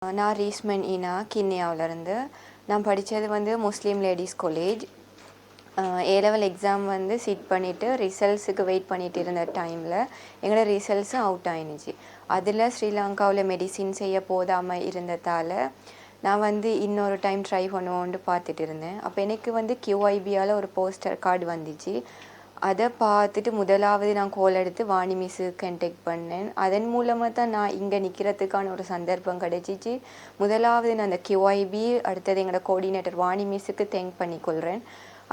நான் ரீஸ்மன் ஈனா கிண்ணியாவிலேருந்து. நான் படித்தது வந்து முஸ்லீம் லேடிஸ் காலேஜ். ஏ-லெவல் எக்ஸாம் வந்து சிட் பண்ணிவிட்டு ரிசல்ட்ஸுக்கு வெயிட் பண்ணிட்டு இருந்த டைமில் எங்களோட ரிசல்ட்ஸும் அவுட் ஆயிடுச்சு. அதில் ஸ்ரீலங்காவில் மெடிசின் செய்ய போதாமல் இருந்ததால் நான் வந்து இன்னொரு டைம் ட்ரை பண்ணுவோன்ட்டு பார்த்துட்டு இருந்தேன். அப்போ எனக்கு வந்து QIBயால் ஒரு போஸ்டர் கார்டு வந்துச்சு. அதை பார்த்துட்டு முதலாவது நான் கோல் எடுத்து வாணி மிஸ்ஸு கான்டெக்ட் பண்ணேன். அதன் மூலமாக தான் நான் இங்கே நிற்கிறதுக்கான ஒரு சந்தர்ப்பம் கிடைச்சிச்சு. முதலாவது நான் அந்த QIB அடுத்தது எங்களோட கோஆர்டினேட்டர் வாணி மிஸ்ஸுக்கு தேங்க் பண்ணிக்கொள்கிறேன்.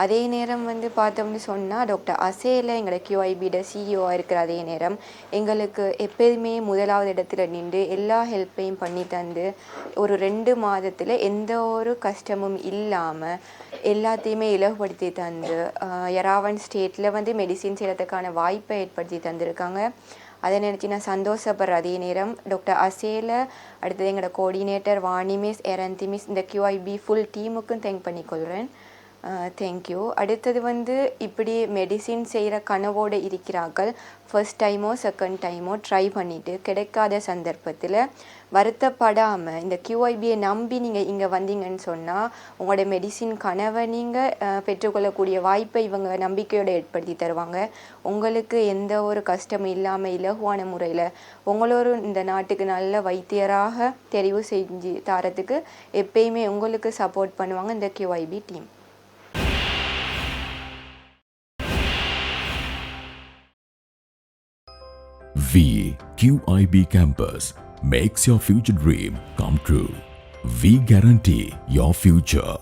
அதே நேரம் வந்து பார்த்தோம்னு சொன்னால் டாக்டர் அசேல எங்களோட QIBயோட CEO இருக்கிற அதே நேரம் எங்களுக்கு எப்போதுமே முதலாவது இடத்துல நின்று எல்லா ஹெல்ப்பையும் பண்ணி தந்து ஒரு 2 மாதத்தில் எந்த ஒரு கஷ்டமும் இல்லாமல் எல்லாத்தையுமே இலகுபடுத்தி தந்து யராவன் ஸ்டேட்டில் வந்து மெடிசின் செய்கிறதுக்கான வாய்ப்பை ஏற்படுத்தி தந்திருக்காங்க. அதை நினச்சி நான் சந்தோஷப்படுற அதே நேரம் டாக்டர் அசேல அடுத்தது எங்களோட கோஆர்டினேட்டர் வாணி மிஸ் எரந்தி மிஸ் இந்த QIB ஃபுல் டீமுக்கும் தேங்க் பண்ணிக்கொள்கிறேன். தேங்க்யூ. அடுத்தது வந்து இப்படி மெடிசின் செய்கிற கனவோடு இருக்கிறார்கள். ஃபர்ஸ்ட் டைமோ செகண்ட் டைமோ ட்ரை பண்ணிவிட்டு கிடைக்காத சந்தர்ப்பத்தில் வருத்தப்படாமல் இந்த QIBயை நம்பி நீங்கள் இங்கே வந்தீங்கன்னு சொன்னால் உங்களோட மெடிசின் கனவை நீங்கள் பெற்றுக்கொள்ளக்கூடிய வாய்ப்பை இவங்க நம்பிக்கையோடு ஏற்படுத்தி தருவாங்க. உங்களுக்கு எந்த ஒரு கஷ்டமும் இல்லாமல் இலகுவான முறையில் உங்களோட இந்த நாட்டுக்கு நல்ல வைத்தியராக தெரிவு செஞ்சு தரத்துக்கு எப்பயுமே உங்களுக்கு சப்போர்ட் பண்ணுவாங்க இந்த QIB team. QIB Campus makes your future dream come true. We guarantee your future.